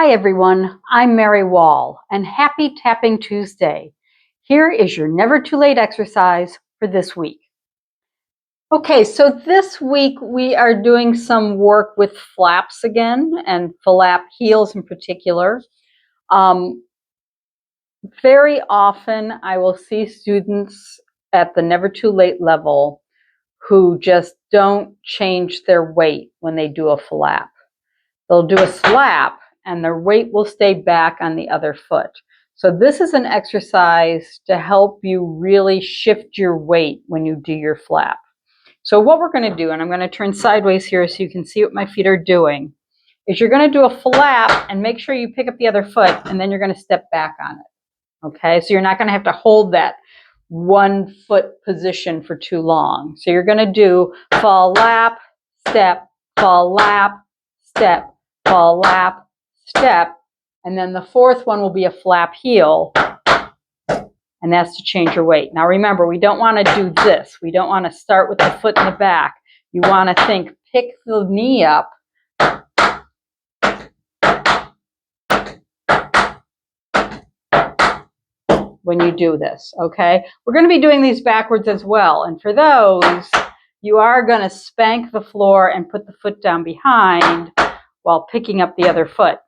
Hi everyone, I'm Mary Wall and happy Tapping Tuesday. Here is your never too late exercise for this week. Okay, so this week we are doing some work with flaps again and flap heels in particular. Very often I will see students at the never too late level who just don't change their weight when they do a flap. They'll do a slap and their weight will stay back on the other foot. So this is an exercise to help you really shift your weight when you do your flap. So what we're going to do, and I'm going to turn sideways here so you can see what my feet are doing, is you're going to do a flap and make sure you pick up the other foot and then you're going to step back on it. Okay, so you're not going to have to hold that 1 foot position for too long. So you're going to do fall lap, step, fall lap, step, fall lap, step, and then the fourth one will be a flap heel, and that's to change your weight. Now remember, we don't want to do this. We don't want to start with the foot in the back. You want to think, pick the knee up, when you do this, okay? We're going to be doing these backwards as well, and for those, you are going to spank the floor and put the foot down behind while picking up the other foot.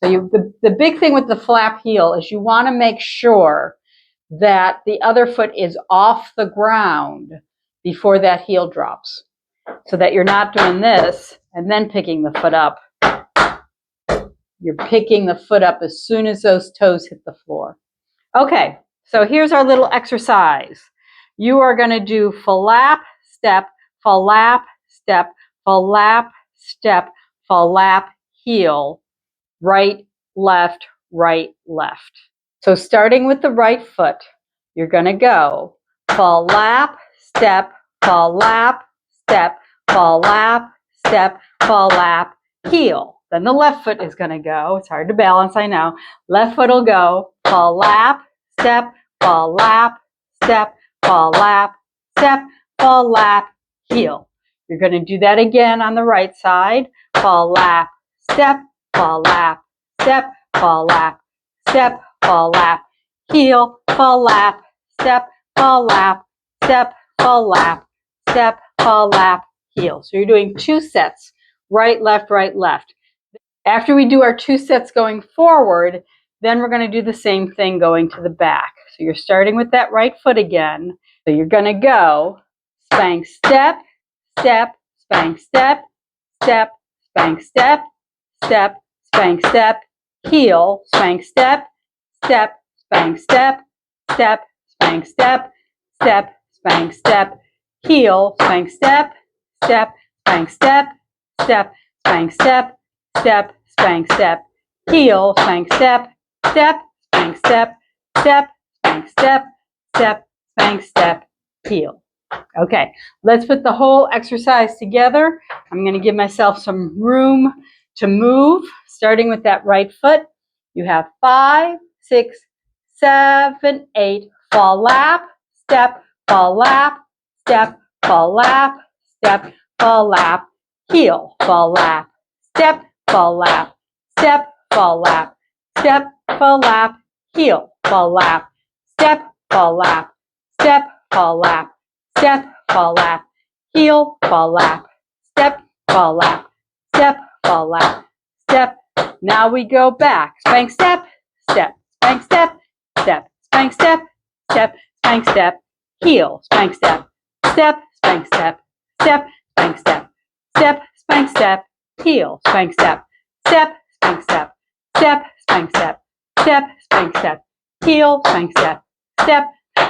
So the big thing with the flap heel is you want to make sure that the other foot is off the ground before that heel drops, so that you're not doing this and then picking the foot up. You're picking the foot up as soon as those toes hit the floor. Okay, so here's our little exercise. You are going to do flap, step, flap, step, flap, step, flap, heel, right, left, right, left. So starting with the right foot, you're going to go flap, step, flap, step, flap, step, flap, heel. Then the left foot is going to go. It's hard to balance, I know. Left foot will go flap, step, flap, step, flap, step, flap, heel. You're going to do that again on the right side. Flap, step, flap, step, flap, step, flap, heel, flap, step, flap, step, flap, step, flap, heel. So you're doing 2 sets, right, left, right, left. After we do our 2 sets going forward, then we're going to do the same thing going to the back. So you're starting with that right foot again. So you're going to go spank, step, step, spank, step, step, spank, step, step, spank, step, heel, spank, step, step, spank, step, step, spank, step, step, spank, step, heel, spank, step, step, spank, step, step, spank, step, step, spank, step, heel, spank, step, step, spank, step, step, spank, step, step, spank, step, heel. Okay, let's put the whole exercise together. I'm going to give myself some room to move, starting with that right foot. You have 5, 6, 7, 8, flap, step, flap, step, flap, step, flap, heel, flap, step, flap, step, flap, step, flap, heel, flap, step, flap, step, flap, step, flap, heel, flap, step, flap, step, flap, step. Now we go back. Spank, step, step, spank, step, step, spank, step, step, spank, step, heel, spank, step, step, spank, step, step, spank, step, step, spank, step, heel, spank, step, step, spank, step, step, spank, step, step, spank, step, heel, spank, step, step,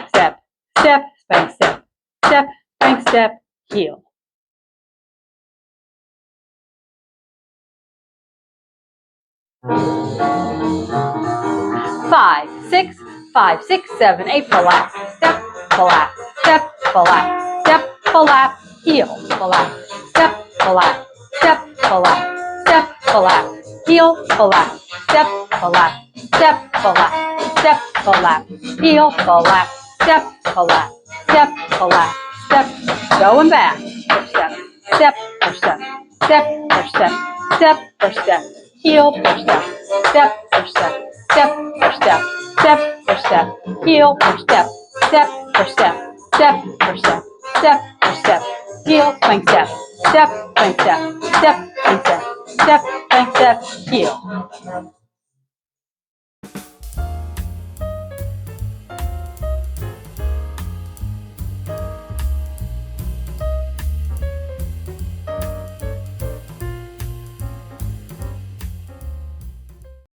step, step, spank, step, step, spank, step, heel. Five, six, 5, 6, 7, 8, flap, step, flap, step, flap, step, flap, heel, flap, step, flap, step, flap, step, flap, heel, flap, step, flap, step, flap, step, flap, heel, flap, step, flap, step, flap, step, going back, step, step for step, step for step, step for step, heel for step, step for step, step for step, step for step, heel for step, step for step, step for step, step for step, heel, swing step, step, swing step, step, swing step, step, swing step, heel.